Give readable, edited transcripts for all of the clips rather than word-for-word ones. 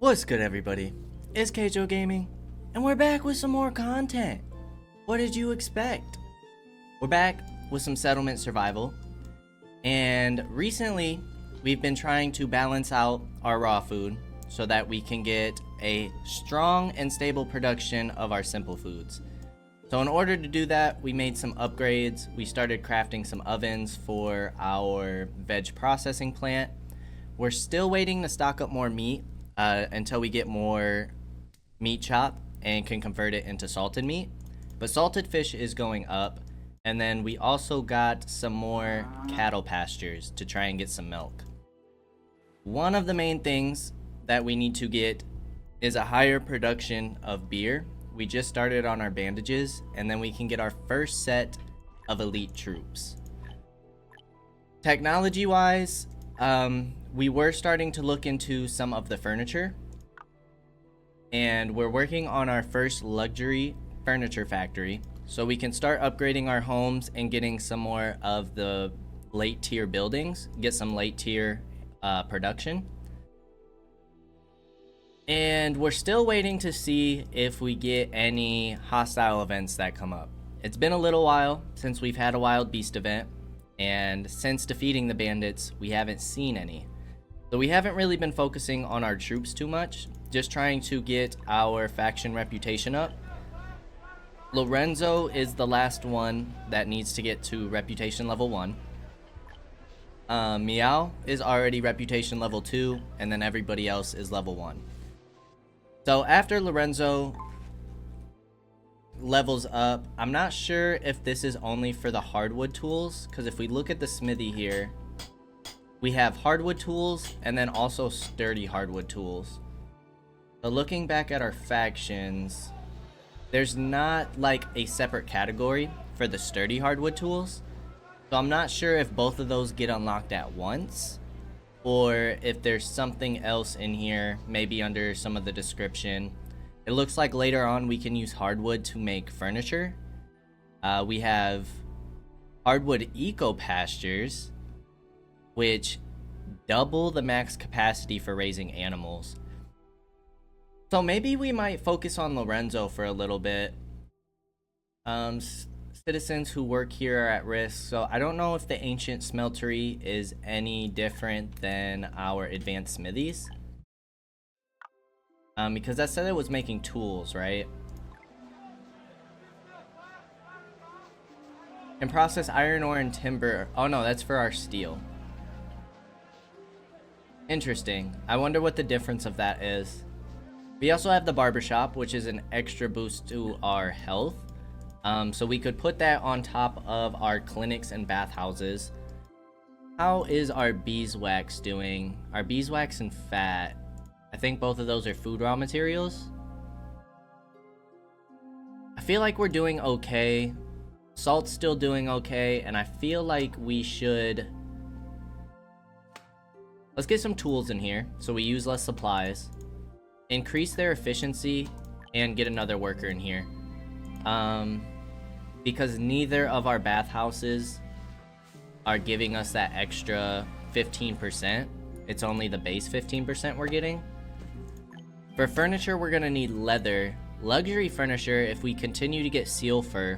What's good, everybody? It's Kaige-O Gaming, and we're back with some more content. What did you expect? We're back with some settlement survival, and recently we've been trying to balance out our raw food so that we can get a strong and stable production of our simple foods. So in order to do that, we made some upgrades. We started crafting some ovens for our veg processing plant. We're still waiting to stock up more meat until we get more meat chop and can convert it into salted meat. But salted fish is going up. And then we also got some more cattle pastures to try and get some milk. One of the main things that we need to get is a higher production of beer. We just started on our bandages, and then we can get our first set of elite troops. Technology wise, we were starting to look into some of the furniture, and we're working on our first luxury furniture factory so we can start upgrading our homes and getting some more of the late tier buildings, get some late tier production. And we're still waiting to see if we get any hostile events that come up. It's been a little while since we've had a wild beast event, and since defeating the bandits, we haven't seen any. So we haven't really been focusing on our troops too much, just trying to get our faction reputation up. Lorenzo is the last one that needs to get to reputation level 1. Meow is already reputation level 2, and then everybody else is level 1. So after Lorenzo levels up, I'm not sure if this is only for the hardwood tools, because if we look at the smithy here, we have hardwood tools and then also sturdy hardwood tools. So looking back at our factions, there's not like a separate category for the sturdy hardwood tools. So I'm not sure if both of those get unlocked at once, or if there's something else in here, maybe under some of the description. It looks like later on we can use hardwood to make furniture. We have hardwood eco pastures, which double the max capacity for raising animals. So maybe we might focus on Lorenzo for a little bit. Citizens who work here are at risk, so I don't know if the ancient smeltery is any different than our advanced smithies. Because that said it was making tools, right? Can process iron ore and timber. Oh no, that's for our steel. Interesting. I wonder what the difference of that is. We also have the barbershop, which is an extra boost to our health. So we could put that on top of our clinics and bathhouses. How is our beeswax doing? Our beeswax and fat. I think both of those are food raw materials. I feel like we're doing okay. Salt's still doing okay, and I feel like we should... Let's get some tools in here so we use less supplies. Increase their efficiency and get another worker in here. Because neither of our bathhouses are giving us that extra 15%. It's only the base 15% we're getting. For furniture, we're gonna need leather. Luxury furniture, if we continue to get seal fur,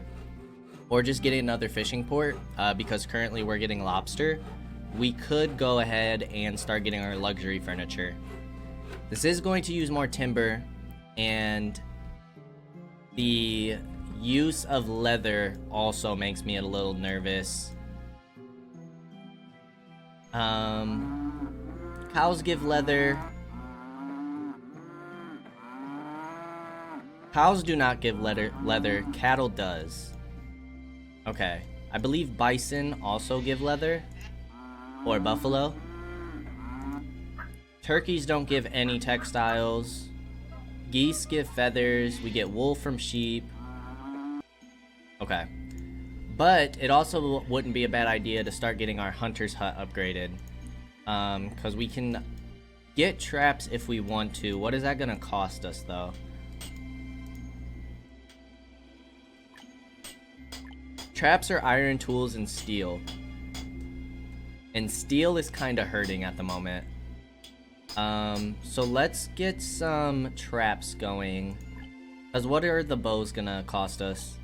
or just get another fishing port, because currently we're getting lobster, we could go ahead and start getting our luxury furniture. This is going to use more timber, and the use of leather also makes me a little nervous. Cows give leather. Cows do not give leather. Cattle does. Okay. I believe bison also give leather. Or buffalo. Turkeys don't give any textiles. Geese give feathers. We get wool from sheep. Okay. But it also wouldn't be a bad idea to start getting our hunter's hut upgraded. Because we can get traps if we want to. What is that going to cost us, though? Traps are iron tools and steel. And steel is kind of hurting at the moment. So let's get some traps going. Because what are the bows gonna cost us?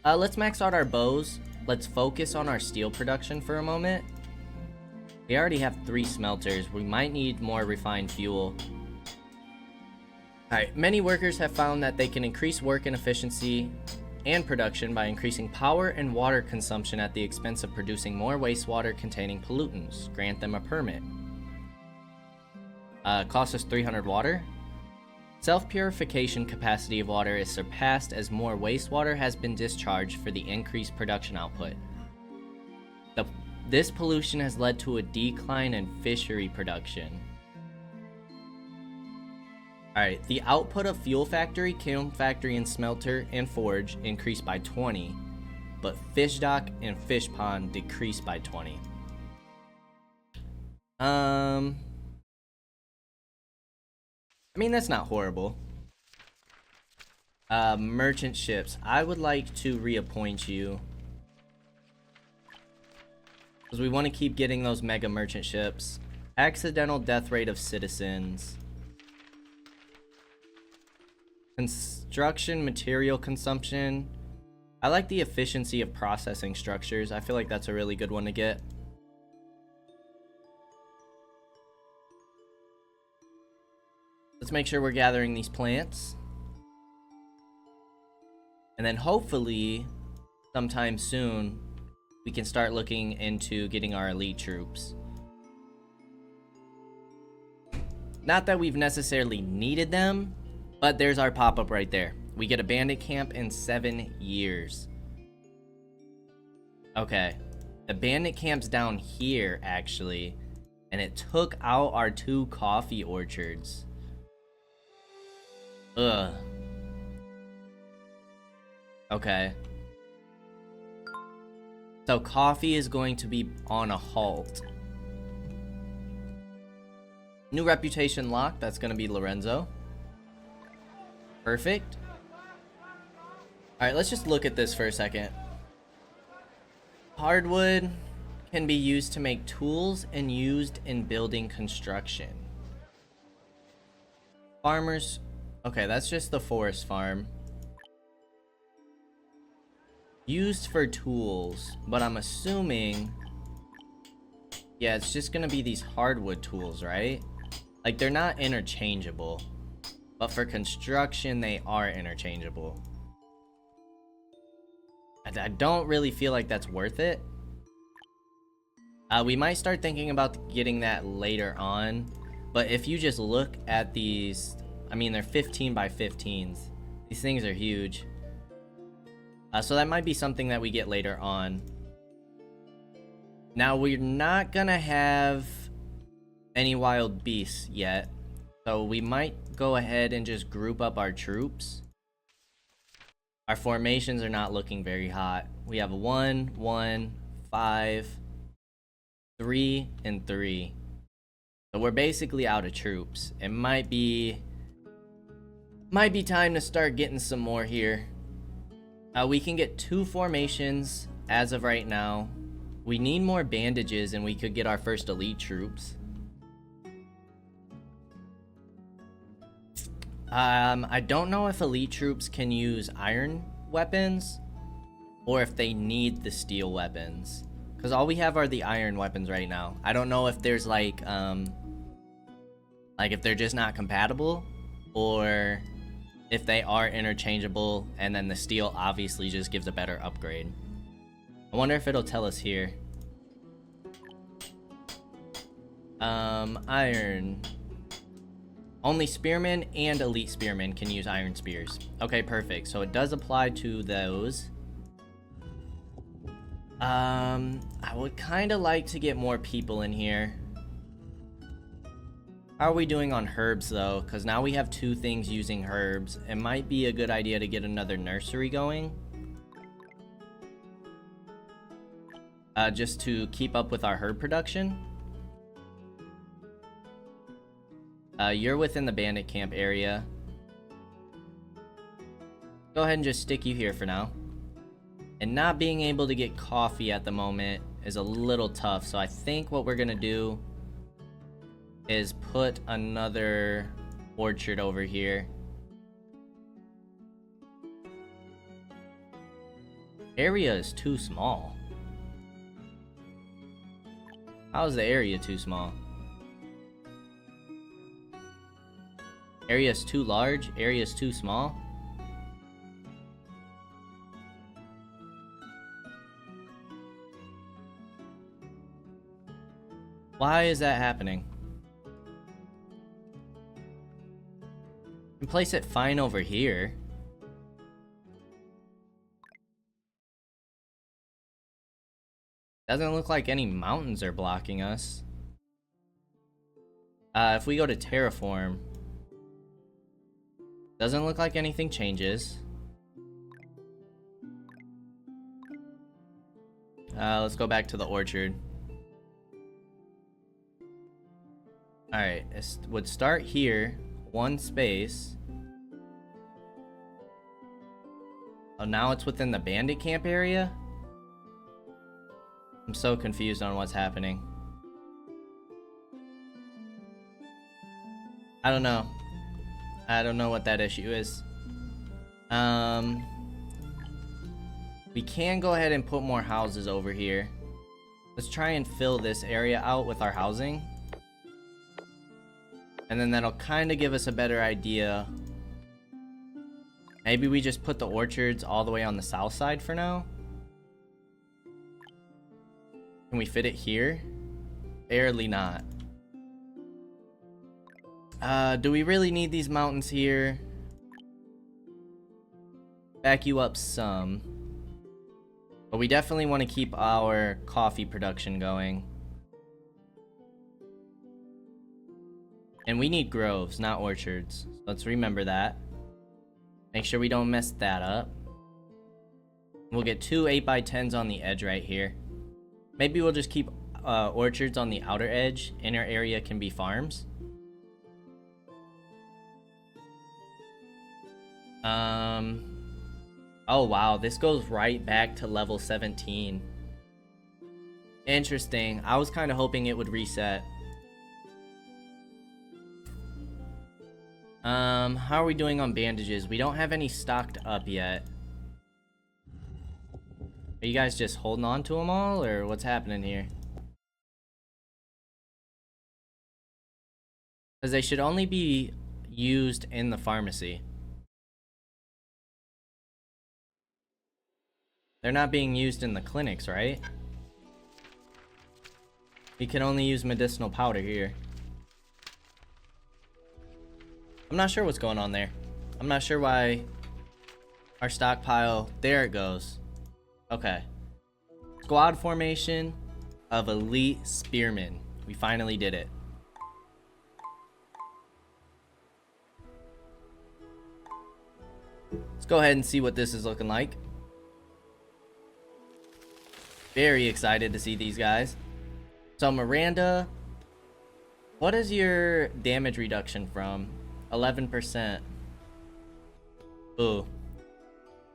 Let's max out our bows. Let's focus on our steel production for a moment. We already have 3 smelters. We might need more refined fuel. Alright, many workers have found that they can increase work and efficiency and production by increasing power and water consumption at the expense of producing more wastewater containing pollutants. Grant them a permit. Costs us 300 water. Self-purification capacity of water is surpassed as more wastewater has been discharged for the increased production output. This pollution has led to a decline in fishery production. Alright, the output of fuel factory, kiln factory, and smelter and forge increased by 20, but fish dock and fish pond decreased by 20. I mean, that's not horrible. Merchant ships. I would like to reappoint you. Because we want to keep getting those mega merchant ships. Accidental death rate of citizens. Construction material consumption. I like the efficiency of processing structures. I feel like that's a really good one to get. Let's make sure we're gathering these plants. And then hopefully, sometime soon, we can start looking into getting our elite troops. Not that we've necessarily needed them, but there's our pop-up right there. We get a bandit camp in 7 years. Okay. The bandit camp's down here, actually. And it took out our 2 coffee orchards. Ugh. Okay. So coffee is going to be on a halt. New reputation lock. That's going to be Lorenzo. Perfect. Alright, let's just look at this for a second. Hardwood can be used to make tools and used in building construction. Farmers... Okay, that's just the forest farm. Used for tools, but I'm assuming... Yeah, it's just gonna be these hardwood tools, right? Like, they're not interchangeable. But for construction, they are interchangeable. I don't really feel like that's worth it. We might start thinking about getting that later on. But if you just look at these... I mean, they're 15 by 15s. These things are huge. So that might be something that we get later on. Now, we're not gonna have any wild beasts yet. So we might go ahead and just group up our troops. Our formations are not looking very hot. We have 1, 1, 5, 3, and 3. So we're basically out of troops. It might be time to start getting some more here. We can get 2 formations as of right now. We need more bandages and we could get our first elite troops. I don't know if elite troops can use iron weapons or if they need the steel weapons, because all we have are the iron weapons right now. I don't know if there's like if they're just not compatible or if they are interchangeable and then the steel obviously just gives a better upgrade. I wonder if it'll tell us here. Iron. Only spearmen and elite spearmen can use iron spears. Okay, perfect. So it does apply to those. I would kind of like to get more people in here. How are we doing on herbs though? Because now we have 2 things using herbs. It might be a good idea to get another nursery going. Just to keep up with our herb production. You're within the bandit camp area. Go ahead and just stick you here for now. And not being able to get coffee at the moment is a little tough. So I think what we're gonna do is put another orchard over here. Area is too small. How is the area too small? Area is too large? Area is too small? Why is that happening? You can place it fine over here. Doesn't look like any mountains are blocking us. If we go to terraform, doesn't look like anything changes. Let's go back to the orchard. Alright, it would start here, one space. Oh, now it's within the bandit camp area? I'm so confused on what's happening. I don't know. I don't know what that issue is. We can go ahead and put more houses over here. Let's try and fill this area out with our housing. And then that'll kind of give us a better idea. Maybe we just put the orchards all the way on the south side for now. Can we fit it here? Barely not. Do we really need these mountains here? Back you up some. But we definitely want to keep our coffee production going. And we need groves, not orchards. So let's remember that. Make sure we don't mess that up. We'll get 2 8x10s on the edge right here. Maybe we'll just keep orchards on the outer edge. Inner area can be farms. Oh wow, this goes right back to level 17. Interesting. I was kind of hoping it would reset. How are we doing on bandages? We don't have any stocked up yet. Are you guys just holding on to them all, or what's happening here? Because they should only be used in the pharmacy. They're not being used in the clinics, right? We can only use medicinal powder here. I'm not sure what's going on there. I'm not sure why our stockpile... There it goes. Okay. Squad formation of elite spearmen. We finally did it. Let's go ahead and see what this is looking like. Very excited to see these guys. So Miranda, what is your damage reduction from? 11%. Ooh.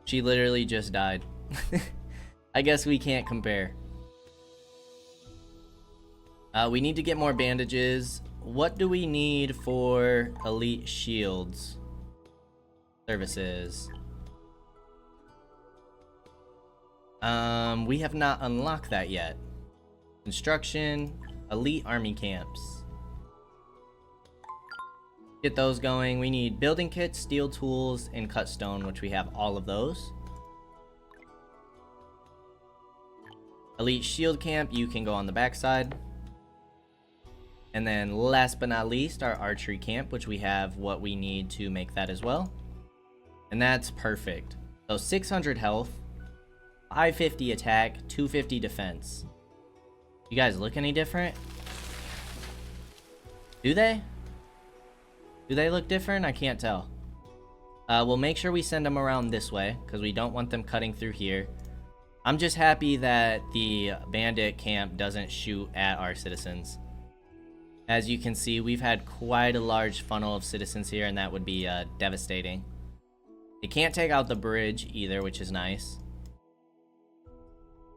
She literally just died. I guess we can't compare. We need to get more bandages. What do we need for elite shields? Services. We have not unlocked that yet. Construction, elite army camps. Get those going. We need building kits, steel tools, and cut stone, which we have all of those. Elite shield camp, you can go on the backside. And then last but not least, our archery camp, which we have what we need to make that as well. And that's perfect. So 600 health, 550 attack, 250 defense. You guys look any different? Do they? Do they look different? I can't tell. We'll make sure we send them around this way, because we don't want them cutting through here. I'm just happy that the bandit camp doesn't shoot at our citizens. As you can see, we've had quite a large funnel of citizens here, and that would be devastating. They can't take out the bridge either, which is nice.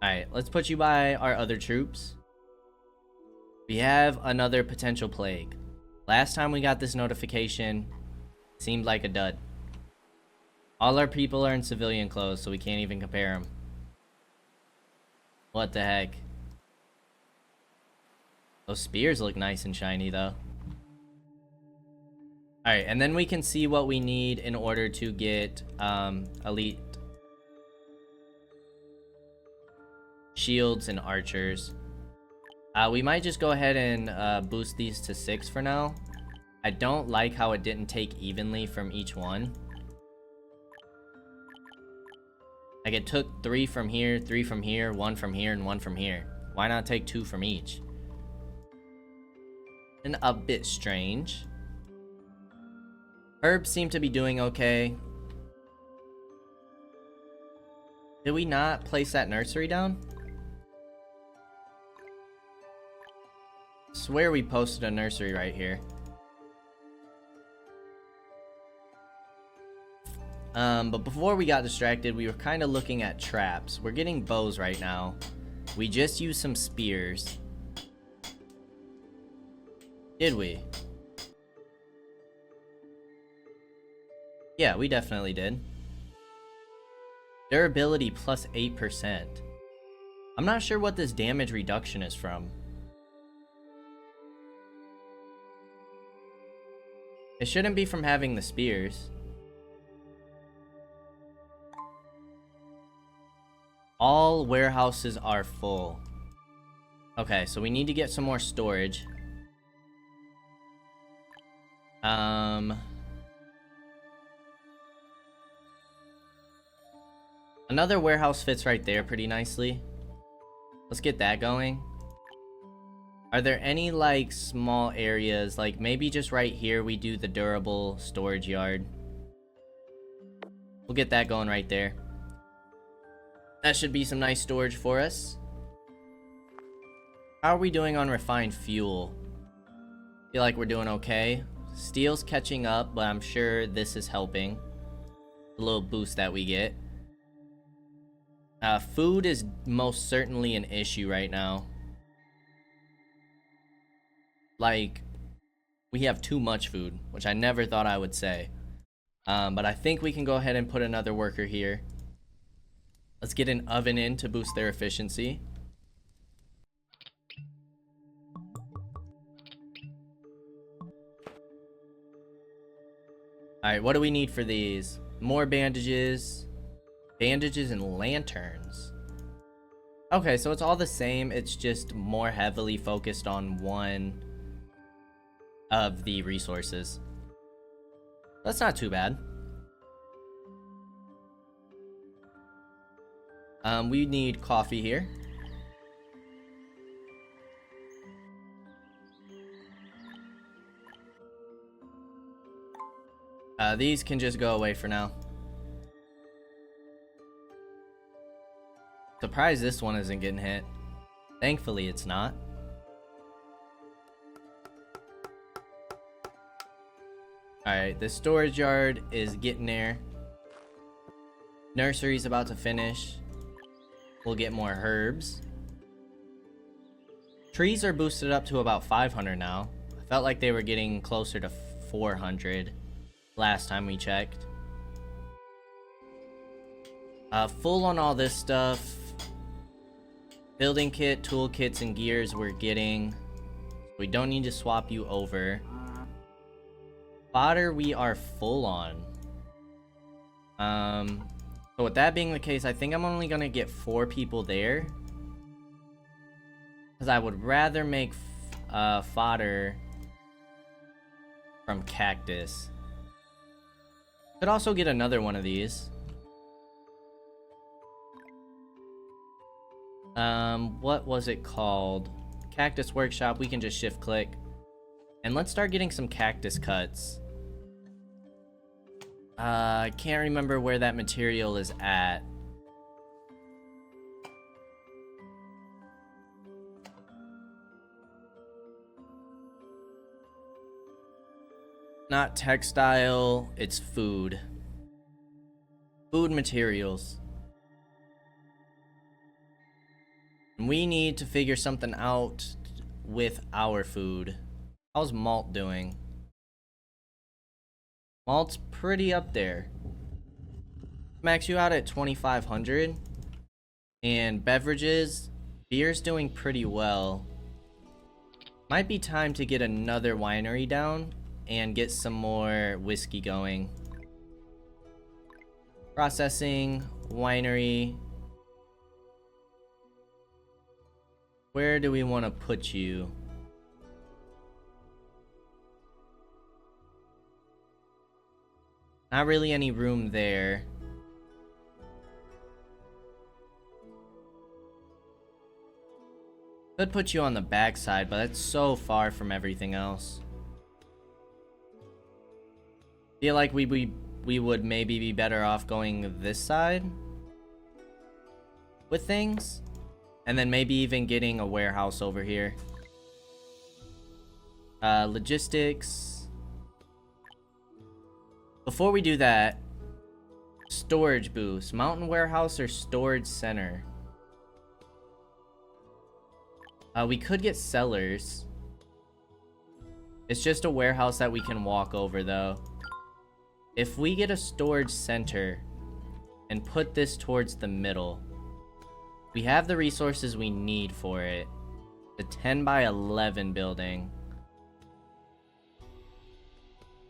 Alright, let's put you by our other troops. We have another potential plague. Last time we got this notification, seemed like a dud. All our people are in civilian clothes, so we can't even compare them. What the heck? Those spears look nice and shiny, though. Alright, and then we can see what we need in order to get elite shields and archers. We might just go ahead and boost these to 6 for now. I don't like how it didn't take evenly from each one. Like, it took 3 from here, 3 from here, 1 from here, and 1 from here. Why not take 2 from each? And a bit strange. Herbs seem to be doing okay. Did we not place that nursery down? Swear we posted a nursery right here. But before we got distracted, we were kind of looking at traps. We're getting bows right now. We just used some spears. Did we? Yeah, we definitely did. Durability plus 8%. I'm not sure what this damage reduction is from. It shouldn't be from having the spears. All warehouses are full. Okay, so we need to get some more storage. Another warehouse fits right there pretty nicely. Let's get that going. Are there any, like, small areas, like maybe just right here we do the durable storage yard? We'll get that going right there. That should be some nice storage for us. How are we doing on refined fuel? Feel like we're doing okay. Steel's catching up, but I'm sure this is helping. The little boost that we get. Food is most certainly an issue right now. Like, we have too much food, which I never thought I would say. But I think we can go ahead and put another worker here. Let's get an oven in to boost their efficiency. Alright, what do we need for these? More bandages. Bandages and lanterns. Okay, so it's all the same. It's just more heavily focused on one of the resources. That's not too bad. We need coffee here. These can just go away for now. Surprised this one isn't getting hit. Thankfully, it's not. Alright, the storage yard is getting there. Nursery's about to finish. We'll get more herbs. Trees are boosted up to about 500 now. I felt like they were getting closer to 400 last time we checked. Full on all this stuff. Building kit, tool kits, and gears we're getting. We don't need to swap you over. Fodder we are full on. So with that being the case, I think I'm only gonna get 4 people there. Because I would rather make fodder from cactus. Could also get another one of these. What was it called? Cactus workshop. We can just shift click. And let's start getting some cactus cuts. I can't remember where that material is at. Not textile, it's food. Food materials. We need to figure something out with our food. How's malt doing? Malt's pretty up there. Max you out at 2,500. And beverages, beer's doing pretty well. Might be time to get another winery down and get some more whiskey going. Processing, winery. Where do we want to put you? Not really any room there. Could put you on the backside, but that's so far from everything else. Feel like we would maybe be better off going this side with things, and then maybe even getting a warehouse over here. Logistics. Before we do that, storage boost, mountain warehouse or storage center. We could get cellars. It's just a warehouse that we can walk over though. If we get a storage center and put this towards the middle, we have the resources we need for it. The 10 by 11 building.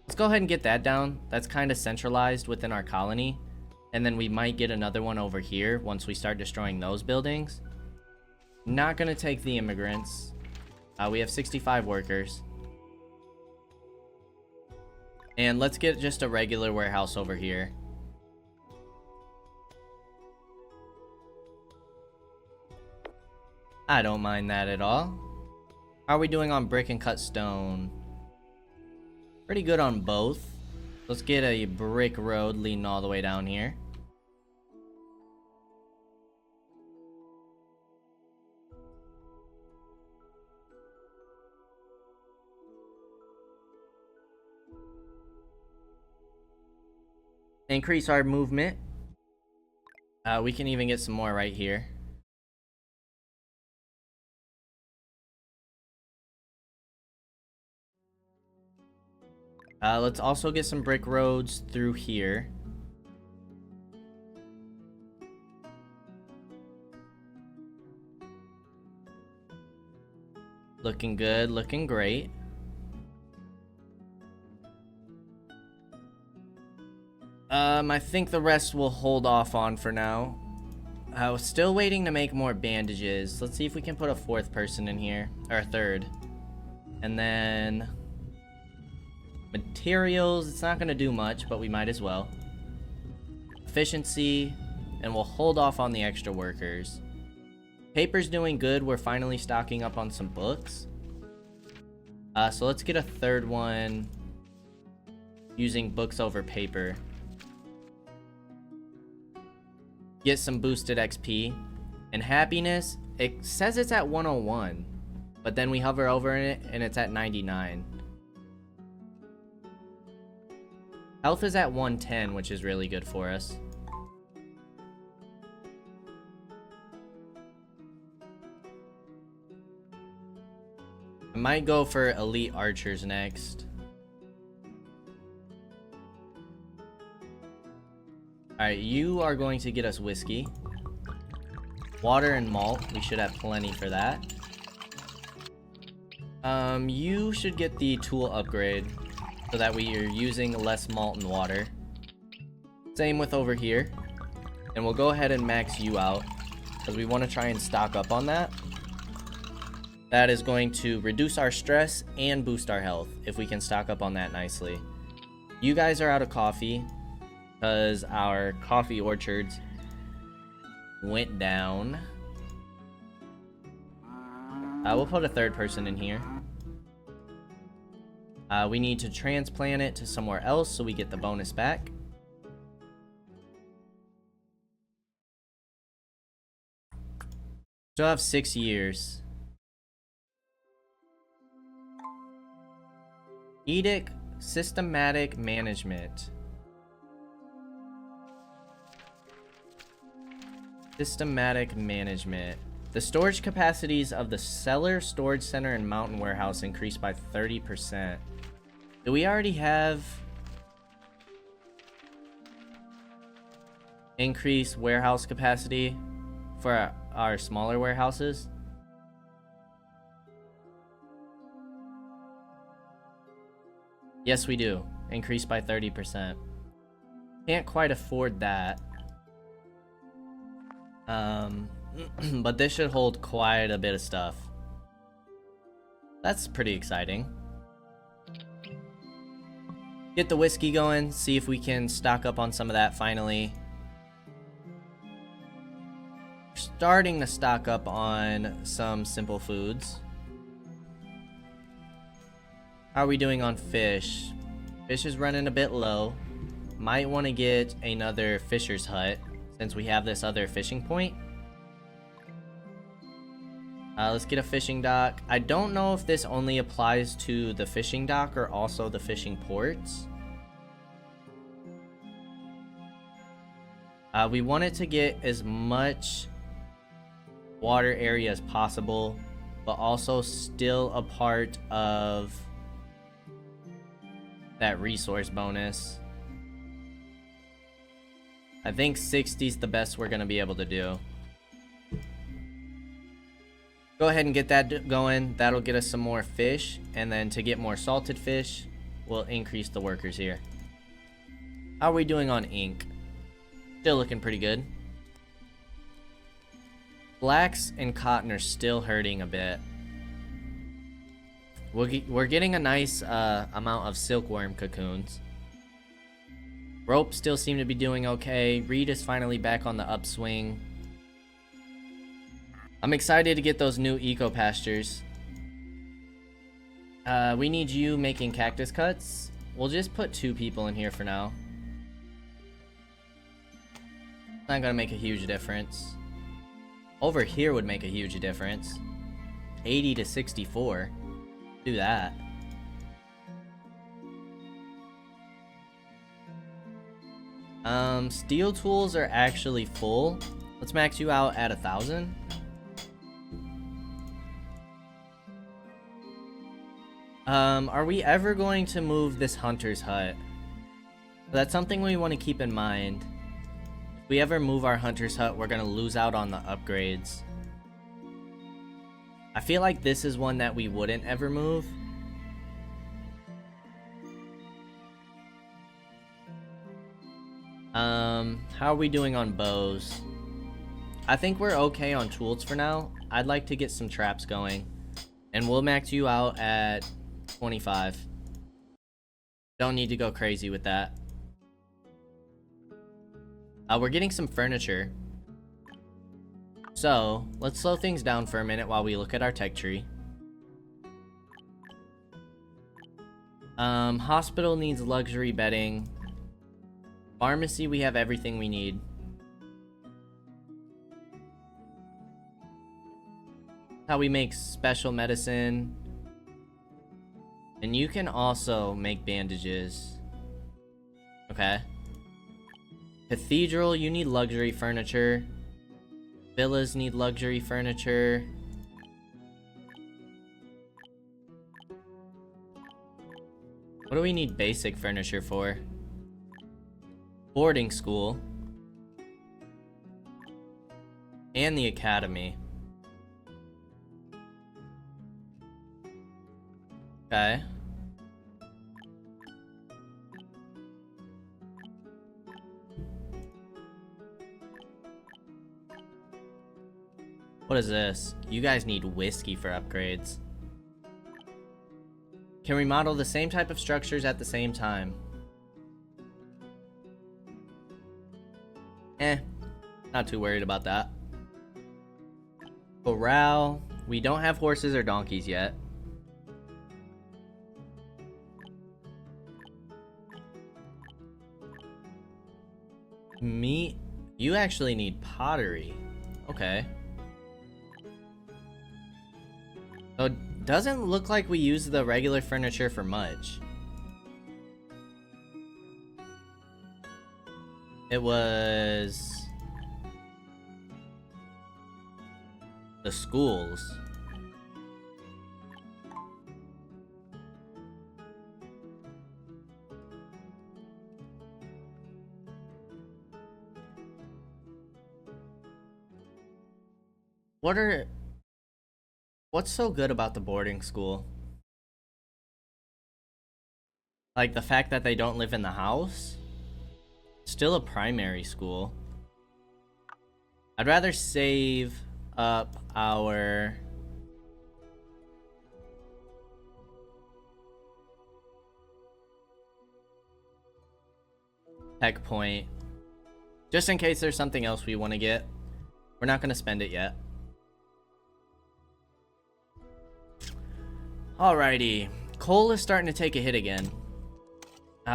Let's go ahead and get that down. That's kind of centralized within our colony. And then we might get another one over here once we start destroying those buildings. Not gonna take the immigrants. We have 65 workers. And let's get just a regular warehouse over here. I don't mind that at all. How are we doing on brick and cut stone? Pretty good on both. Let's get a brick road leading all the way down here. Increase our movement. We can even get some more right here. Let's also get some brick roads through here. Looking good, looking great. I think the rest we'll hold off on for now. I was still waiting to make more bandages. Let's see if we can put a fourth person in here, or a third. And then materials, it's not gonna do much, but we might as well. Efficiency, and we'll hold off on the extra workers. Paper's doing good. We're finally stocking up on some books. So let's get a third one using books over paper. Get some boosted XP. And happiness, it says it's at 101, but then we hover over it and it's at 99. Health is at 110, which is really good for us. I might go for elite archers next. Alright, you are going to get us whiskey. Water and malt, we should have plenty for that. You should get the tool upgrade so that we are using less malt and water. Same with over here. And we'll go ahead and max you out because we want to try and stock up on that. That is going to reduce our stress and boost our health if we can stock up on that nicely. You guys are out of coffee because our coffee orchards went down. We'll put a third person in here. We need to transplant it to somewhere else so we get the bonus back. Still have 6 years. Edict systematic management. Systematic management. The storage capacities of the cellar, storage center, and mountain warehouse increased by 30%. Do we already have increase warehouse capacity for our smaller warehouses? Yes, we do. Increase by 30%. Can't quite afford that. But this should hold quite a bit of stuff. That's pretty exciting. Get the whiskey going, see if we can stock up on some of that finally. Starting to stock up on some simple foods. How are we doing on fish? Fish is running a bit low. Might want to get another fisher's hut since we have this other fishing point. Let's get a fishing dock. I don't know if this only applies to the fishing dock or also the fishing ports. We wanted to get as much water area as possible, but also still a part of that resource bonus. I think 60 is the best we're going to be able to do. Go ahead and get that going. That'll get us some more fish, and then to get more salted fish, we'll increase the workers here. How are we doing on ink? Still looking pretty good. Flax and cotton are still hurting a bit. We're getting a nice amount of silkworm cocoons. Rope still seem to be doing okay. Reed is finally back on the upswing. I'm excited to get those new eco pastures. We need you making cactus cuts. We'll just put 2 people in here for now. Not gonna make a huge difference. Over here would make a huge difference. 80 to 64. Do that. Steel tools are actually full. Let's max you out at 1,000. Are we ever going to move this hunter's hut? That's something we want to keep in mind. If we ever move our hunter's hut, we're gonna lose out on the upgrades. I feel like this is one that we wouldn't ever move. How are we doing on bows? I think we're okay on tools for now. I'd like to get some traps going, and we'll max you out at 25. Don't need to go crazy with that. We're getting some furniture. So, let's slow things down for a minute while we look at our tech tree. Hospital needs luxury bedding. Pharmacy, we have everything we need. How we make special medicine. And you can also make bandages. Okay. Cathedral, you need luxury furniture. Villas need luxury furniture. What do we need basic furniture for? Boarding school. And the academy. Okay. What is this? You guys need whiskey for upgrades. Can we model the same type of structures at the same time? Not too worried about that. Corral. We don't have horses or donkeys yet. Meat. You actually need pottery. Okay. So it doesn't look like we use the regular furniture for much. It was the schools. What's so good about the boarding school? Like the fact that they don't live in the house? Still a primary school. I'd rather save up our tech point just in case there's something else we want to get. We're not going to spend it yet. Alrighty. Coal is starting to take a hit again.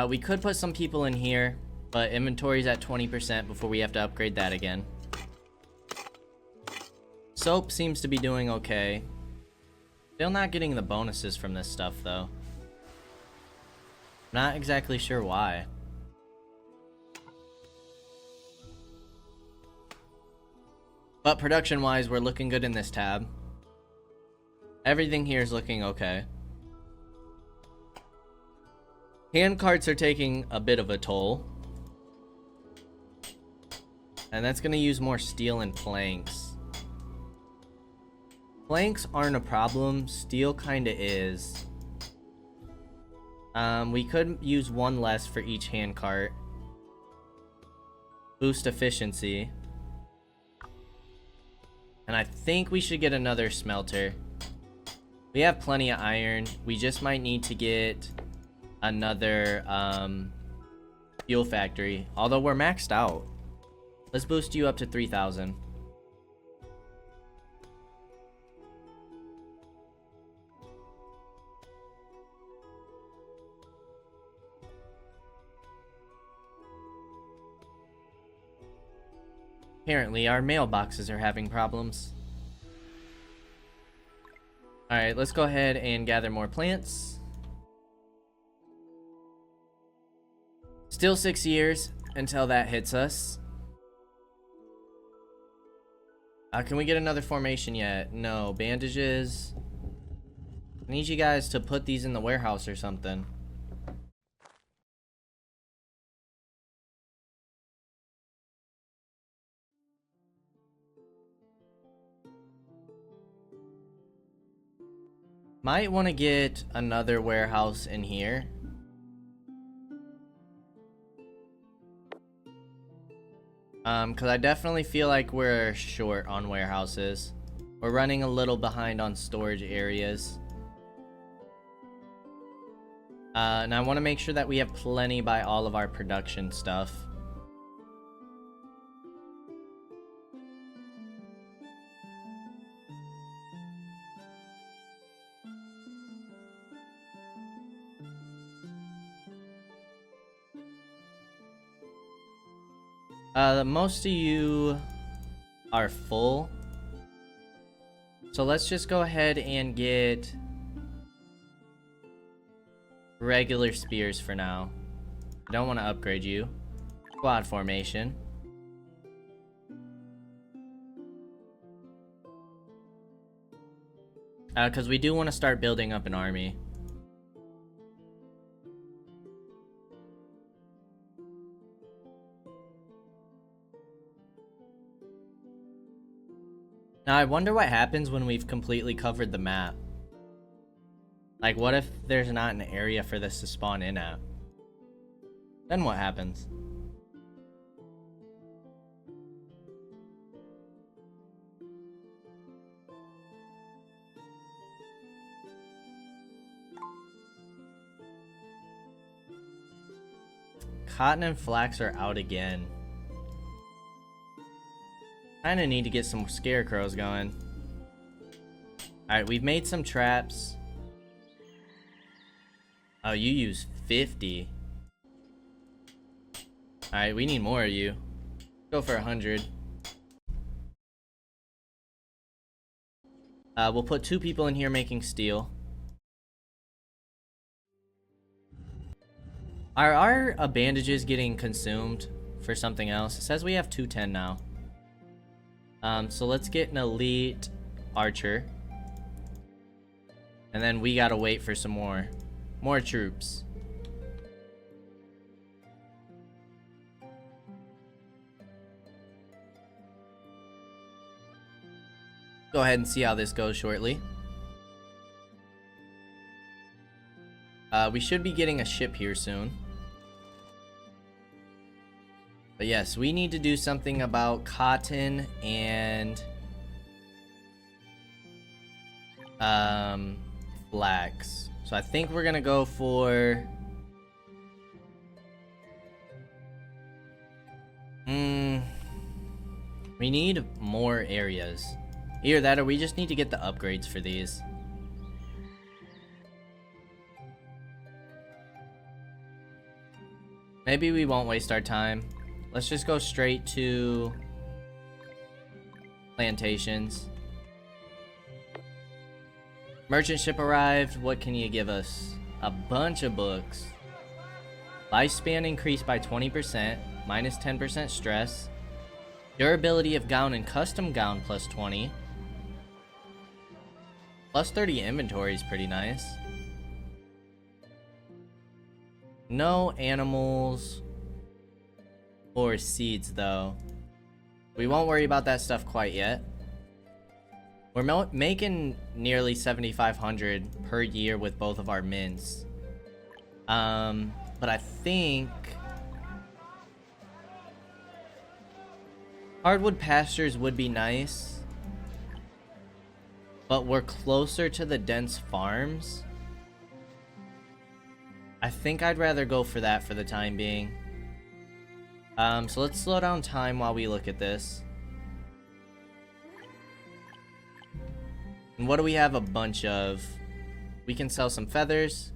We could put some people in here, but inventory's at 20% before we have to upgrade that again. Soap seems to be doing okay. Still not getting the bonuses from this stuff, though. Not exactly sure why. But production-wise, we're looking good in this tab. Everything here is looking okay. Hand carts are taking a bit of a toll. And that's going to use more steel and planks. Planks aren't a problem. Steel kind of is. We could use one less for each hand cart. Boost efficiency. And I think we should get another smelter. We have plenty of iron. We just might need to get another fuel factory. Although we're maxed out. Let's boost you up to 3,000. Apparently, our mailboxes are having problems. Alright, let's go ahead and gather more plants. Still 6 years until that hits us. Can we get another formation yet? No. Bandages. I need you guys to put these in the warehouse or something. Might want to get another warehouse in here. Because I definitely feel like we're short on warehouses. We're running a little behind on storage areas. And I want to make sure that we have plenty by all of our production stuff. Most of you are full. So let's just go ahead and get regular spears for now. I don't want to upgrade you. Squad formation. Because we do want to start building up an army. Now, I wonder what happens when we've completely covered the map. Like, what if there's not an area for this to spawn in at? Then what happens? Cotton and flax are out again. Kinda need to get some scarecrows going. Alright, we've made some traps. Oh, you use 50. Alright, we need more of you. Go for 100. We'll put 2 people in here making steel. Are our bandages getting consumed for something else? It says we have 210 now. So let's get an elite archer. And then we gotta wait for some more troops. Go ahead and see how this goes shortly. We should be getting a ship here soon. But yes, we need to do something about cotton and flax. So I think we're gonna go for we need more areas. Either that or we just need to get the upgrades for these. Maybe we won't waste our time. Let's just go straight to plantations. Merchant ship arrived. What can you give us? A bunch of books. Lifespan increased by 20%, minus 10% stress. Durability of gown and custom gown plus 20. Plus 30 inventory is pretty nice. No animals or seeds though. We won't worry about that stuff quite yet. We're making nearly 7,500 per year with both of our mints. But I think hardwood pastures would be nice, but we're closer to the dense farms. I think I'd rather go for that for the time being. So let's slow down time while we look at this. And what do we have a bunch of? We can sell some feathers.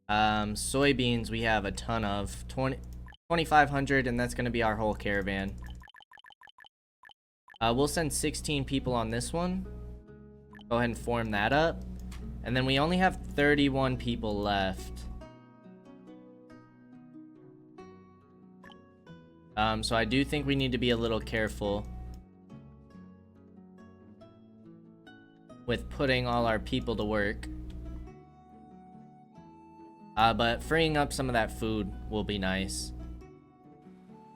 Soybeans we have a ton of. 2,500, and that's going to be our whole caravan. We'll send 16 people on this one. Go ahead and form that up. And then we only have 31 people left. So I do think we need to be a little careful with putting all our people to work. But freeing up some of that food will be nice.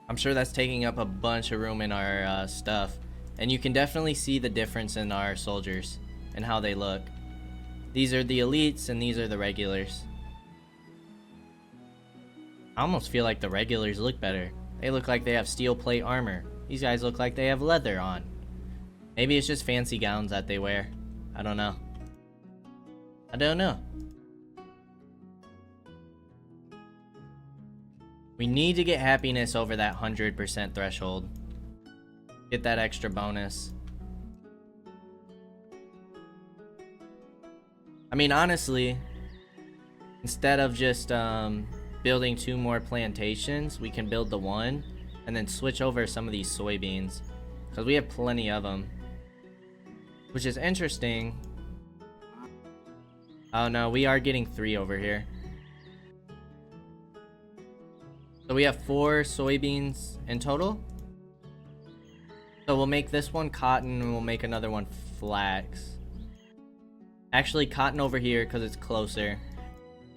I'm sure that's taking up a bunch of room in our stuff. And you can definitely see the difference in our soldiers and how they look. These are the elites and these are the regulars. I almost feel like the regulars look better. They look like they have steel plate armor. These guys look like they have leather on. Maybe it's just fancy gowns that they wear. I don't know. I don't know. We need to get happiness over that 100% threshold. Get that extra bonus. I mean, honestly, instead of just building 2 more plantations, we can build the one and then switch over some of these soybeans because we have plenty of them, which is interesting. Oh no, we are getting 3 over here. So we have 4 soybeans in total. So we'll make this one cotton and we'll make another one flax. Actually, cotton over here because it's closer.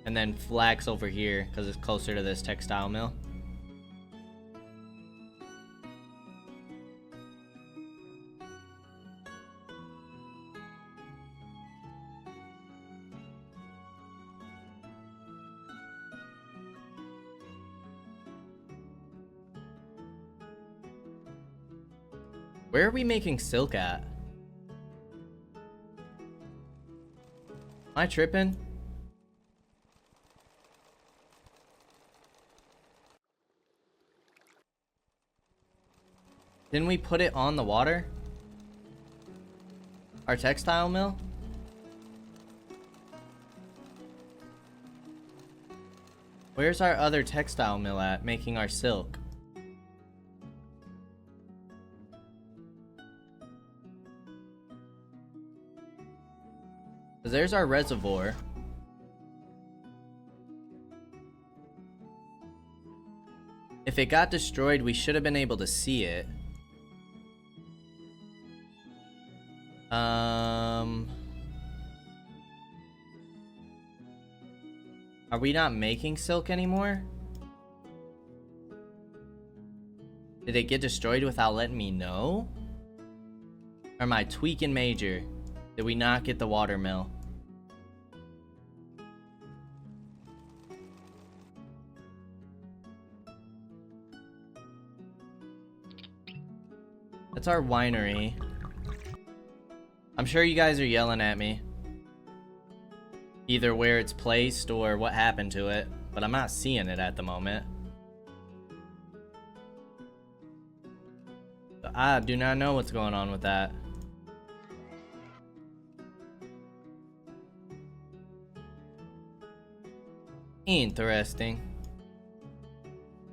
And then flax over here because it's closer to this textile mill. Where are we making silk at? Am I tripping? Didn't we put it on the water? Our textile mill? Where's our other textile mill at, making our silk? So there's our reservoir. If it got destroyed, we should have been able to see it. Are we not making silk anymore? Did it get destroyed without letting me know? Or am I tweaking major? Did we not get the watermill? That's our winery. I'm sure you guys are yelling at me. Either where it's placed or what happened to it, but I'm not seeing it at the moment. I do not know what's going on with that. Interesting.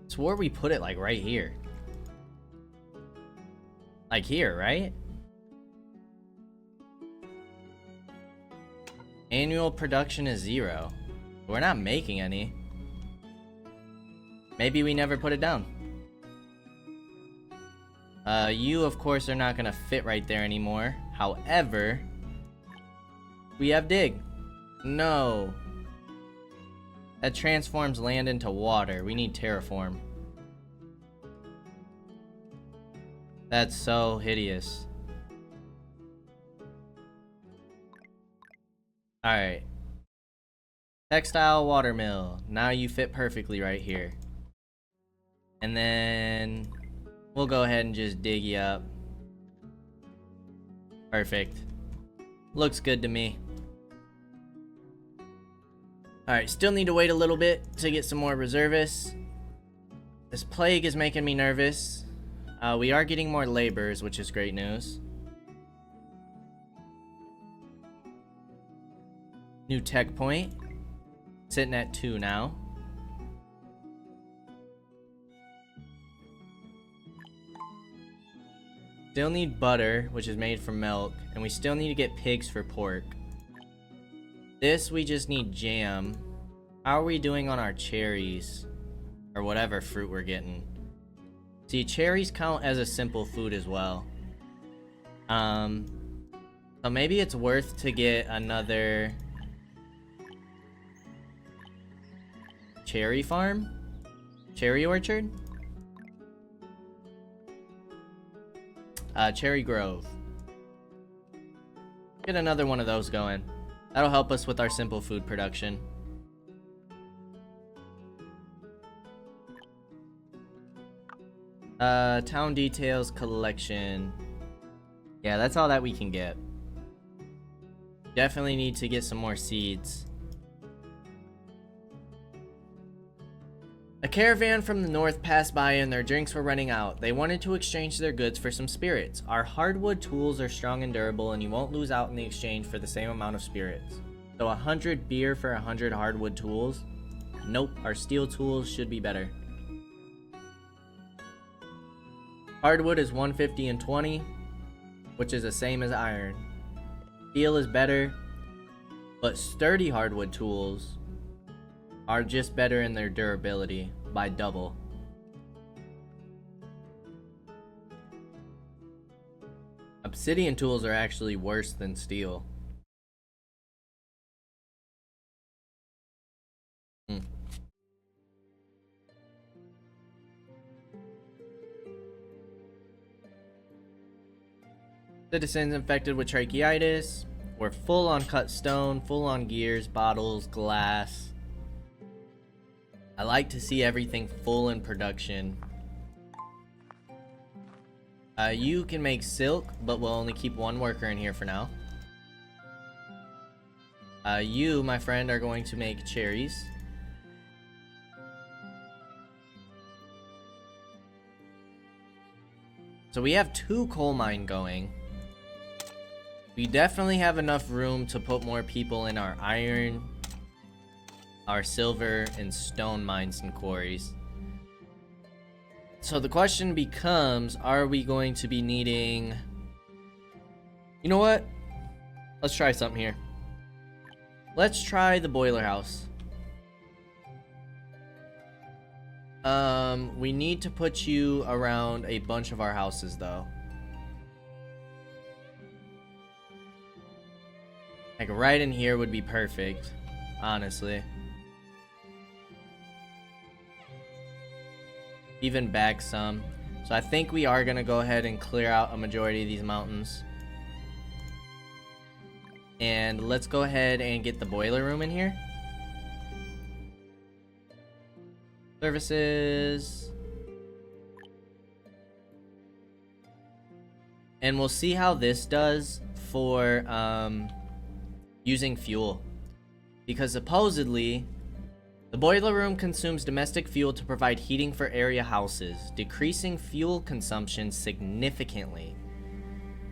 Swore we put it like right here. Like here, right? Annual production is 0. We're not making any. Maybe we never put it down. You of course are not gonna fit right there anymore. However, we have dig. No. That transforms land into water. We need terraform. That's so hideous. Alright. Textile watermill. Now you fit perfectly right here. And then we'll go ahead and just dig you up. Perfect. Looks good to me. Alright, still need to wait a little bit to get some more reservists. This plague is making me nervous. We are getting more laborers, which is great news. New tech point. Sitting at 2 now. Still need butter, which is made from milk. And we still need to get pigs for pork. This, we just need jam. How are we doing on our cherries? Or whatever fruit we're getting. See, cherries count as a simple food as well. So maybe it's worth to get another cherry farm? Cherry orchard? Cherry Grove. Get another one of those going. That'll help us with our simple food production. Town details collection. Yeah, that's all that we can get. Definitely need to get some more seeds. A caravan from the north passed by and their drinks were running out. They wanted to exchange their goods for some spirits. Our hardwood tools are strong and durable, and you won't lose out in the exchange for the same amount of spirits. So 100 beer for 100 hardwood tools? Nope, our steel tools should be better. Hardwood is 150 and 20, which is the same as iron. Steel is better, but sturdy hardwood tools are just better in their durability by double. Obsidian tools are actually worse than steel. Citizens infected with tracheitis. We're full on cut stone, full on gears, bottles, glass. I like to see everything full in production. You can make silk, but we'll only keep one worker in here for now. You, my friend, are going to make cherries. So we have 2 coal mine going. We definitely have enough room to put more people in our iron, our silver, and stone mines and quarries. So the question becomes, are we going to be needing... You know what? Let's try something here. Let's try the boiler house. We need to put you around a bunch of our houses, though. Like, right in here would be perfect, honestly. Even back some. So I think we are gonna go ahead and clear out a majority of these mountains. And let's go ahead and get the boiler room in here. Services. And we'll see how this does for using fuel. Because supposedly, the boiler room consumes domestic fuel to provide heating for area houses, decreasing fuel consumption significantly.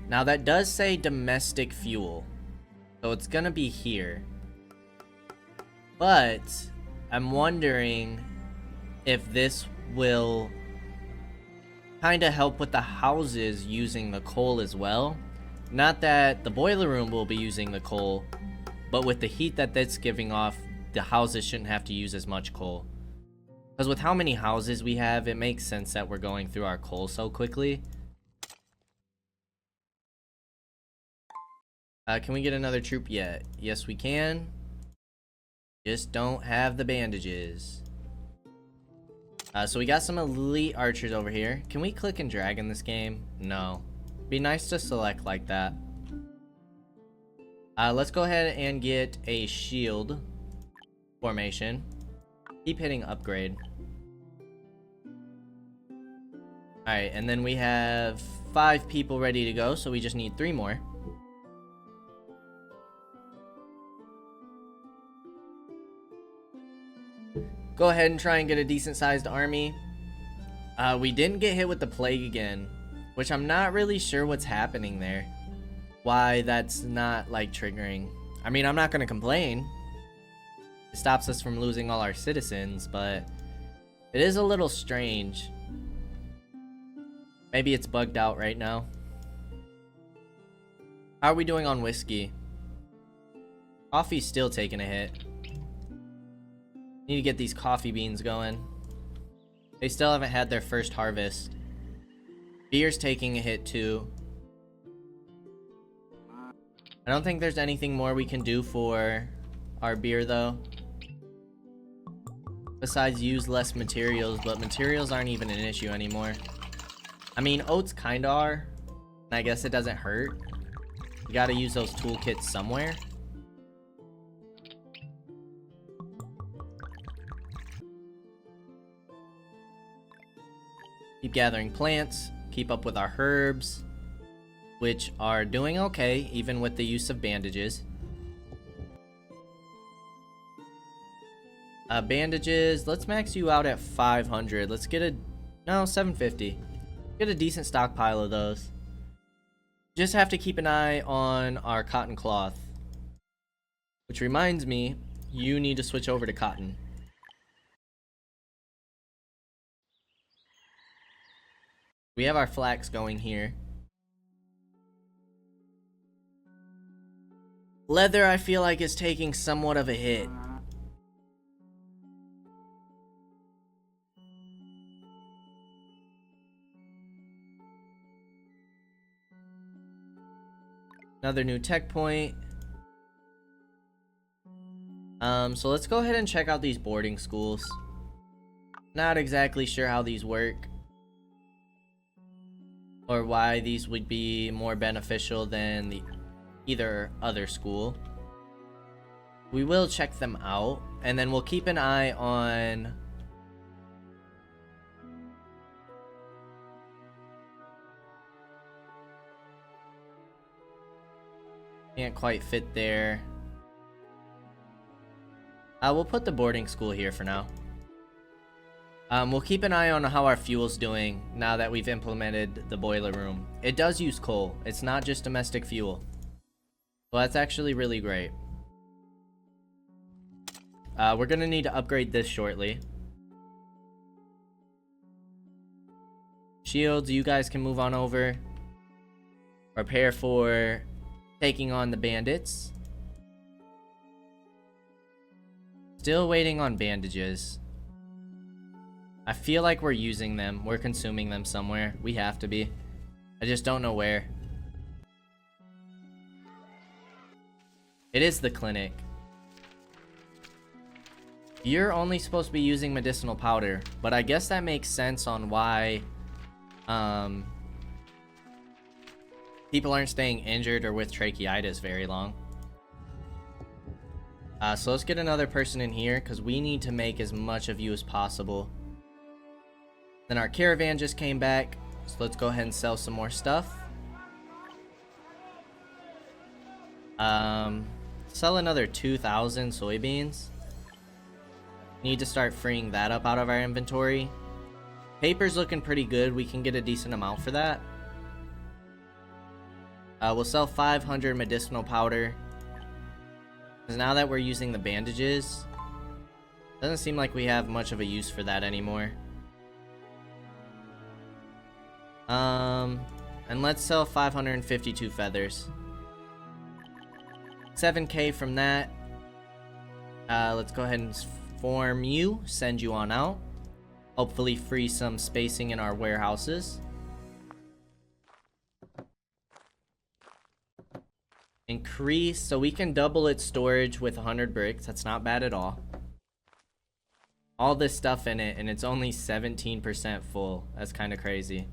Now that does say domestic fuel, so it's gonna be here. But I'm wondering if this will kind of help with the houses using the coal as well. Not that the boiler room will be using the coal, but with the heat that that's giving off, the houses shouldn't have to use as much coal. Because with how many houses we have, it makes sense that we're going through our coal so quickly. Can we get another troop yet? Yes, we can. Just don't have the bandages. So we got some elite archers over here. Can we click and drag in this game? No. Be nice to select like that. Let's go ahead and get a shield formation. Keep hitting upgrade. Alright, and then we have 5 people ready to go, so we just need 3 more. Go ahead and try and get a decent sized army. We didn't get hit with the plague again, which I'm not really sure what's happening there. Why that's not like triggering. I mean, I'm not gonna complain. It stops us from losing all our citizens, but it is a little strange. Maybe it's bugged out right now. How are we doing on whiskey? Coffee's still taking a hit. Need to get these coffee beans going. They still haven't had their first harvest. Beer's taking a hit too. I don't think there's anything more we can do for our beer though. Besides use less materials, but materials aren't even an issue anymore. I mean, oats kinda are, and I guess it doesn't hurt. You gotta use those toolkits somewhere. Keep gathering plants, keep up with our herbs, which are doing okay, even with the use of bandages. Bandages, let's max you out at 500. Let's get no, 750. Get a decent stockpile of those. Just have to keep an eye on our cotton cloth. Which reminds me, you need to switch over to cotton. We have our flax going here. Leather, I feel like, is taking somewhat of a hit. Another new tech point. So let's go ahead and check out these boarding schools. Not exactly sure how these work, or why these would be more beneficial than the either other school. We will check them out, and then we'll keep an eye on can't quite fit there. We'll put the boarding school here for now. We'll keep an eye on how our fuel's doing now that we've implemented the boiler room. It does use coal. It's not just domestic fuel. So that's actually really great. We're gonna need to upgrade this shortly. Shields, you guys can move on over. Prepare for taking on the bandits. Still waiting on bandages. I feel like we're using them. We're consuming them somewhere. We have to be. I just don't know where. It is the clinic. You're only supposed to be using medicinal powder, but I guess that makes sense on why People aren't staying injured or with tracheitis very long. So let's get another person in here because we need to make as much of you as possible. Then our caravan just came back, so let's go ahead and sell some more stuff. Sell another 2,000 soybeans. Need to start freeing that up out of our inventory. Paper's looking pretty good. We can get a decent amount for that. We'll sell 500 medicinal powder. Because now that we're using the bandages, doesn't seem like we have much of a use for that anymore. And let's sell 552 feathers. 7k from that. Let's go ahead and form you, send you on out. Hopefully free some spacing in our warehouses. Increase, so we can double its storage with 100 bricks. That's not bad at all. All this stuff in it, and it's only 17% full. That's kind of crazy.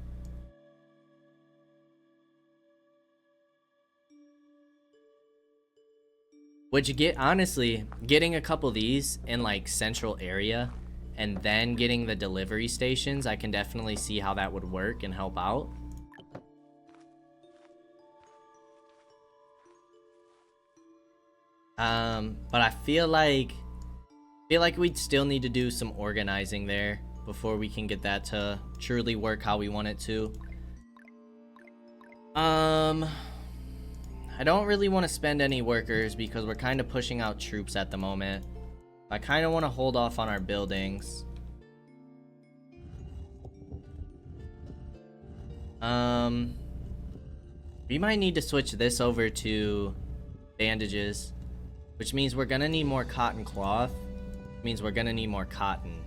Would you get, honestly, getting a couple of these in like central area and then getting the delivery stations, I can definitely see how that would work and help out. But I feel like we'd still need to do some organizing there before we can get that to truly work how we want it to. I don't really want to spend any workers because we're kind of pushing out troops at the moment. I kind of want to hold off on our buildings. We might need to switch this over to bandages, which means we're gonna need more cotton cloth. Which means we're gonna need more cotton.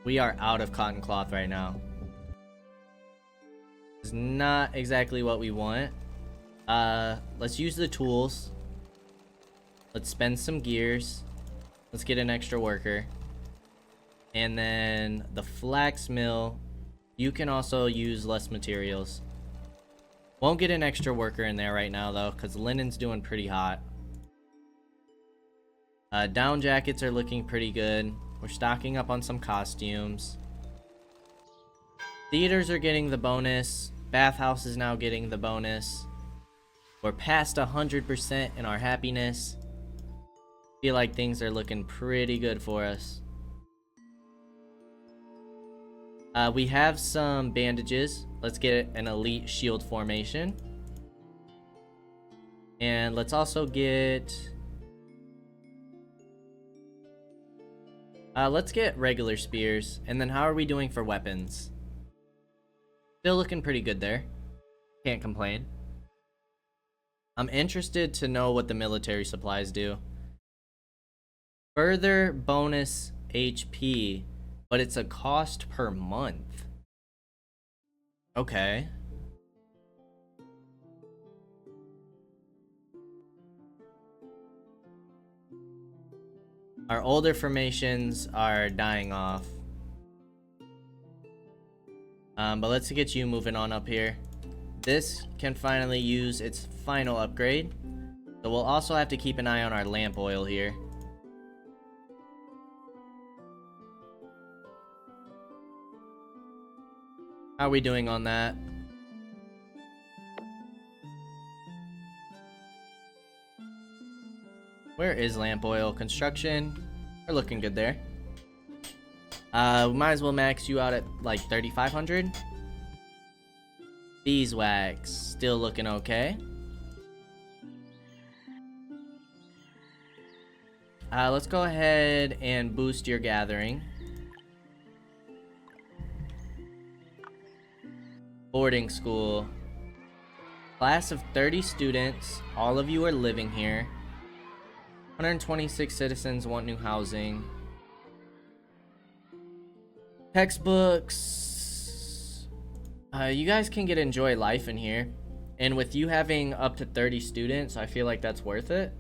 We are out of cotton cloth right now. It's not exactly what we want. Let's use the tools. Let's spend some gears. Let's get an extra worker. And then the flax mill, you can also use less materials. Won't get an extra worker in there right now though, because linen's doing pretty hot. Down jackets are looking pretty good. We're stocking up on some costumes. Theaters are getting the bonus. Bathhouse is now getting the bonus. We're past 100% in our happiness. Feel like things are looking pretty good for us. We have some bandages. Let's get an elite shield formation. And let's also get... let's get regular spears. And then how are we doing for weapons? Still looking pretty good there. Can't complain. I'm interested to know what the military supplies do. Further bonus HP, but it's a cost per month. Okay. Our older formations are dying off. But let's get you moving on up here. This can finally use its final upgrade. So we'll also have to keep an eye on our lamp oil here. How are we doing on that? Where is lamp oil? Construction. We're looking good there. We might as well max you out at like 3,500. Beeswax. Still looking okay. Let's go ahead and boost your gathering. Boarding school. Class of 30 students. All of you are living here. 126 citizens want new housing. Textbooks. You guys can enjoy life in here. And with you having up to 30 students, I feel like that's worth it.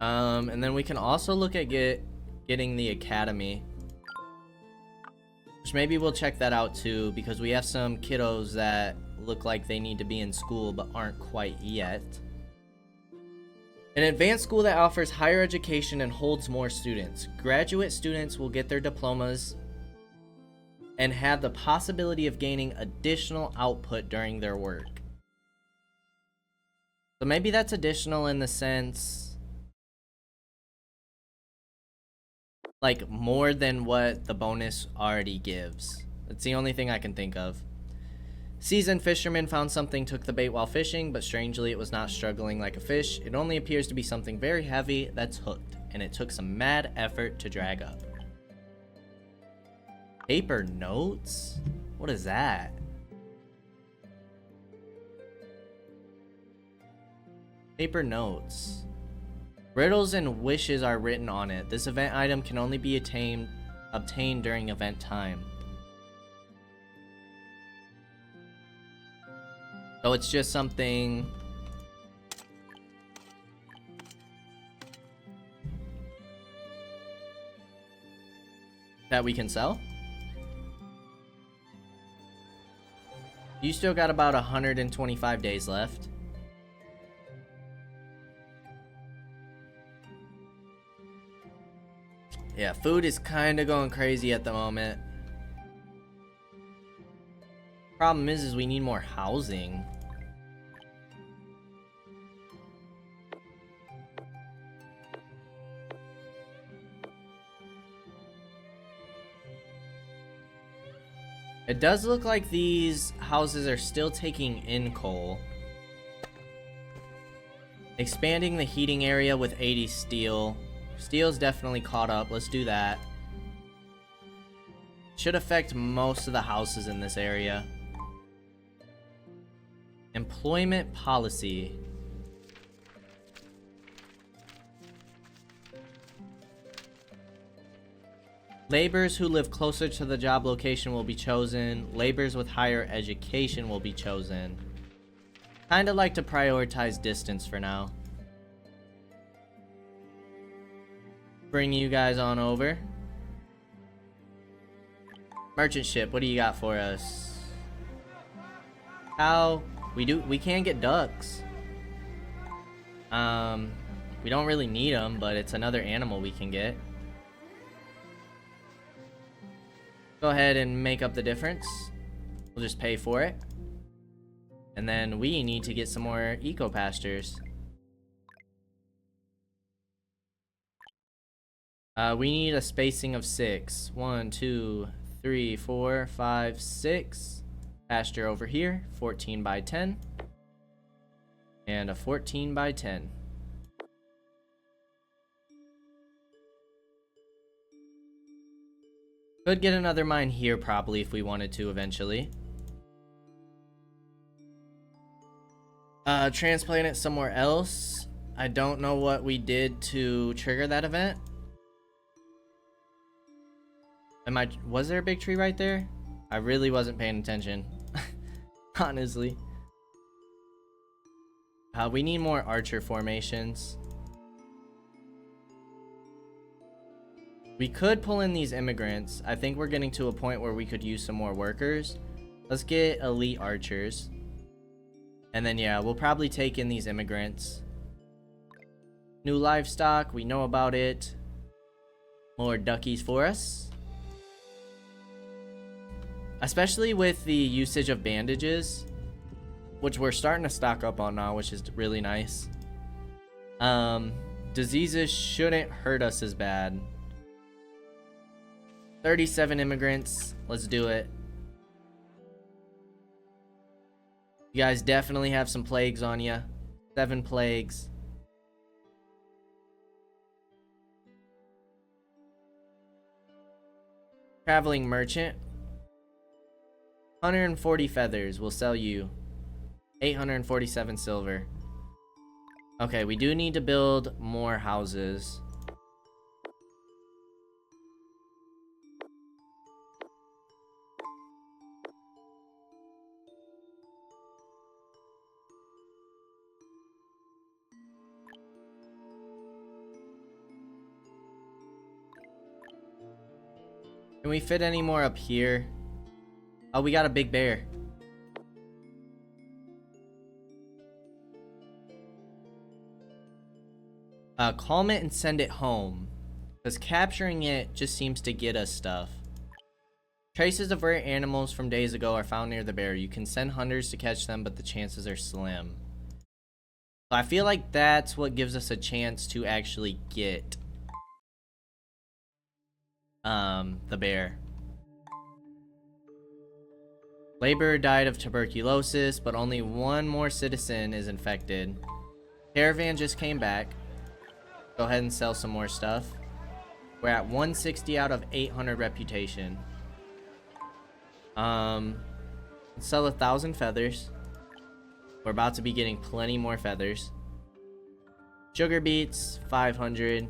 And then we can also look at getting the academy, which maybe we'll check that out too, because we have some kiddos that look like they need to be in school but aren't quite yet. An advanced school that offers higher education and holds more students. Graduate students will get their diplomas and have the possibility of gaining additional output during their work. So maybe that's additional in the sense, like, more than what the bonus already gives. That's the only thing I can think of. Seasoned fisherman found something, took the bait while fishing, but strangely it was not struggling like a fish. It only appears to be something very heavy that's hooked, and it took some mad effort to drag up. Paper notes? What is that? Paper notes. Riddles and wishes are written on it. This event item can only be obtained during event time. So it's just something that we can sell. You still got about 125 days left. Yeah, food is kind of going crazy at the moment. Problem is we need more housing. It does look like these houses are still taking in coal. Expanding the heating area with 80 steel. Steel's definitely caught up. Let's do that. Should affect most of the houses in this area. Employment policy. Laborers who live closer to the job location will be chosen. Laborers with higher education will be chosen. Kinda like to prioritize distance for now. Bring you guys on over. Merchant ship, what do you got for us? Cow. We can get ducks. We don't really need them, but it's another animal we can get. Go ahead and make up the difference. We'll just pay for it. And then we need to get some more eco pastures. We need a spacing of 6. 1, 2, 3, 4, 5, 6. Pasture over here, 14 by 10. And a 14 by 10. Could get another mine here probably if we wanted to eventually. Transplant it somewhere else. I don't know what we did to trigger that event. Was there a big tree right there? I really wasn't paying attention. Honestly. We need more archer formations. We could pull in these immigrants. I think we're getting to a point where we could use some more workers. Let's get elite archers. And then yeah, we'll probably take in these immigrants. New livestock, we know about it. More duckies for us. Especially with the usage of bandages, which we're starting to stock up on now, which is really nice. Diseases shouldn't hurt us as bad. 37 immigrants. Let's do it. You guys definitely have some plagues on you. 7 plagues. Traveling merchant. 140 feathers will sell you 847 silver. Okay, we do need to build more houses. Can we fit any more up here? Oh, we got a big bear. Calm it and send it home. Because capturing it just seems to get us stuff. Traces of rare animals from days ago are found near the bear. You can send hunters to catch them, but the chances are slim. So I feel like that's what gives us a chance to actually get the bear. Laborer died of tuberculosis, but only one more citizen is infected. Caravan just came back. Go ahead and sell some more stuff. We're at 160 out of 800 reputation. Sell 1,000 feathers. We're about to be getting plenty more feathers. Sugar beets, 500.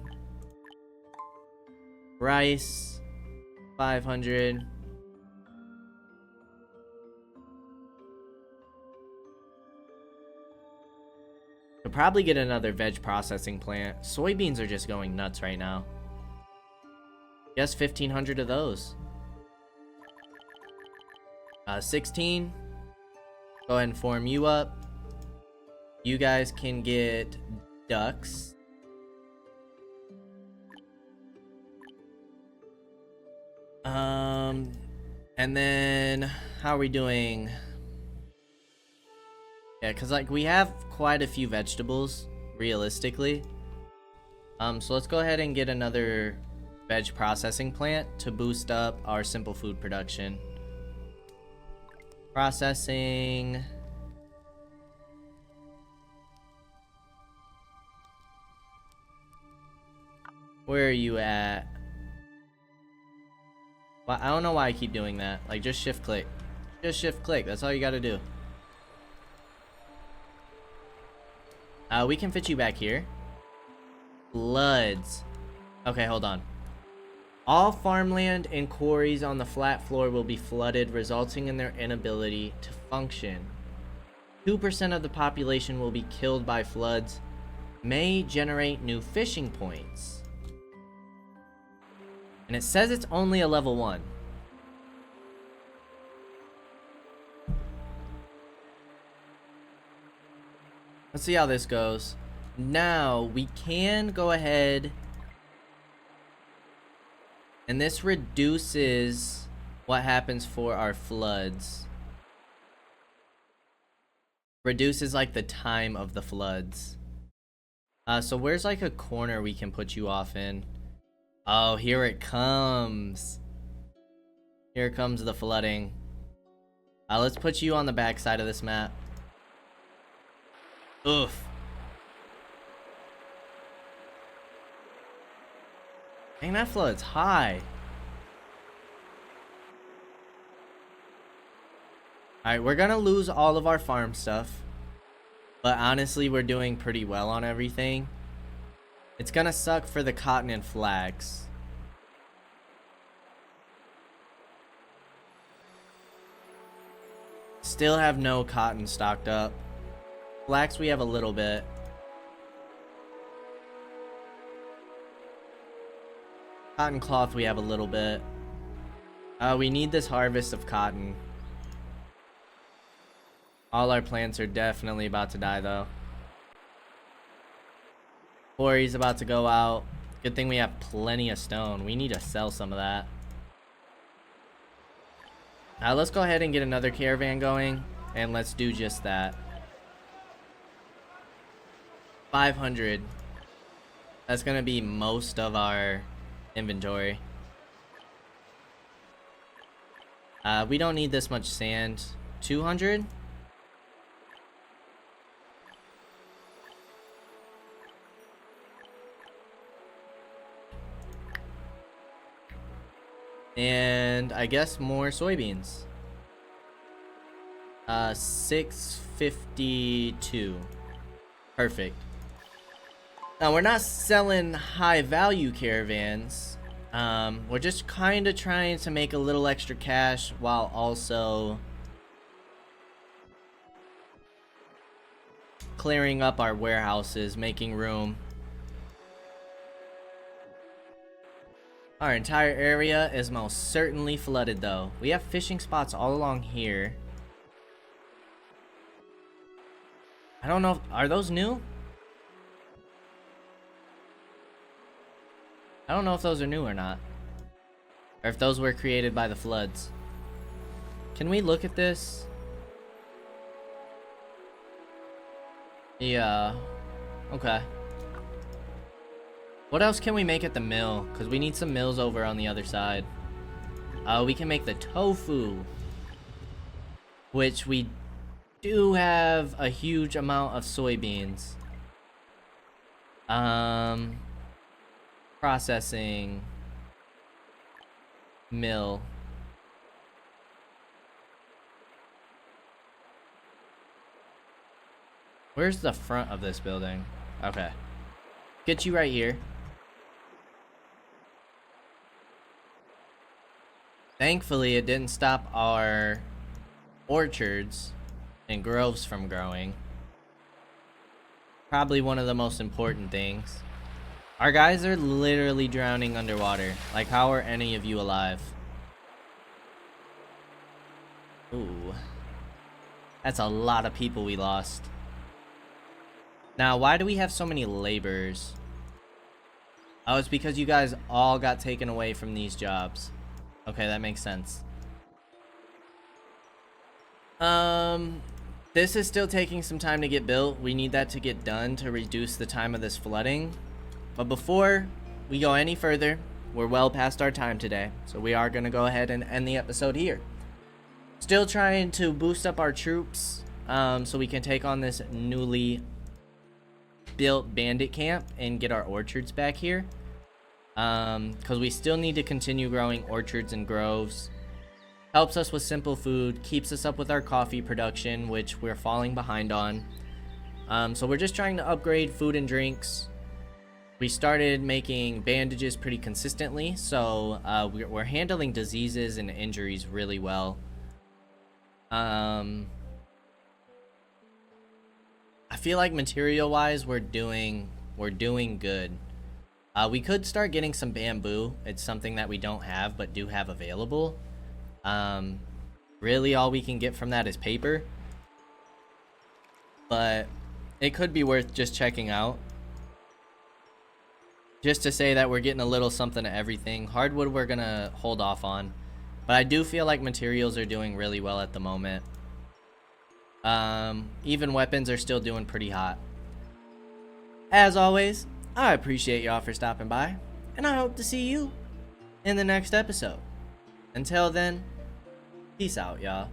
Rice, 500. We'll probably get another veg processing plant. Soybeans are just going nuts right now. Yes, 1,500 of those. 16. Go ahead and form you up. You guys can get ducks. And then how are we doing? Yeah, because like we have quite a few vegetables, realistically. So let's go ahead and get another veg processing plant to boost up our simple food production. Processing. Where are you at? Well, I don't know why I keep doing that. Like, just shift click. Just shift click. That's all you gotta do. We can fit you back here. Floods. Okay, hold on. All farmland and quarries on the flat floor will be flooded, resulting in their inability to function. 2% of the population will be killed by floods. May generate new fishing points. And it says it's only a level 1. Let's see how this goes. Now, we can go ahead. And this reduces what happens for our floods. Reduces like the time of the floods. So where's like a corner we can put you off in? Oh, here it comes. Here comes the flooding. Let's put you on the back side of this map. Oof. Dang, that flood's high. Alright, we're gonna lose all of our farm stuff. But honestly, we're doing pretty well on everything. It's gonna suck for the cotton and flax. Still have no cotton stocked up. Flax we have a little bit. Cotton cloth we have a little bit. We need this harvest of cotton. All our plants are definitely about to die though. Quarry's about to go out. Good thing we have plenty of stone. We need to sell some of that. Let's go ahead and get another caravan going. And let's do just that. 500. That's gonna be most of our inventory. We don't need this much sand. 200? And I guess more soybeans. 652. Perfect. Now we're not selling high value caravans. We're just kind of trying to make a little extra cash while also clearing up our warehouses, making room. Our entire area is most certainly flooded though. We have fishing spots all along here. I don't know if, are those new? I don't know if those are new or not. Or if those were created by the floods. Can we look at this? Yeah. Okay. What else can we make at the mill? Because we need some mills over on the other side. We can make the tofu. Which we do have a huge amount of soybeans. Processing. Mill. Where's the front of this building? Okay. Get you right here. Thankfully, it didn't stop our orchards and groves from growing. Probably one of the most important things. Our guys are literally drowning underwater. Like, how are any of you alive? Ooh. That's a lot of people we lost. Now, why do we have so many laborers? Oh, it's because you guys all got taken away from these jobs. Okay, that makes sense. This is still taking some time to get built. We need that to get done to reduce the time of this flooding. But before we go any further, we're well past our time today. So we are going to go ahead and end the episode here. Still trying to boost up our troops so we can take on this newly built bandit camp and get our orchards back here. Because we still need to continue growing orchards and groves. Helps us with simple food, keeps us up with our coffee production, which we're falling behind on. So we're just trying to upgrade food and drinks. We started making bandages pretty consistently, so we're handling diseases and injuries really well. I feel like material-wise, we're doing good. We could start getting some bamboo. It's something that we don't have, but do have available. Really, all we can get from that is paper. But it could be worth just checking out. Just to say that we're getting a little something of everything. Hardwood we're gonna hold off on. But I do feel like materials are doing really well at the moment. Even weapons are still doing pretty hot. As always, I appreciate y'all for stopping by, and I hope to see you in the next episode. Until then, peace out, y'all.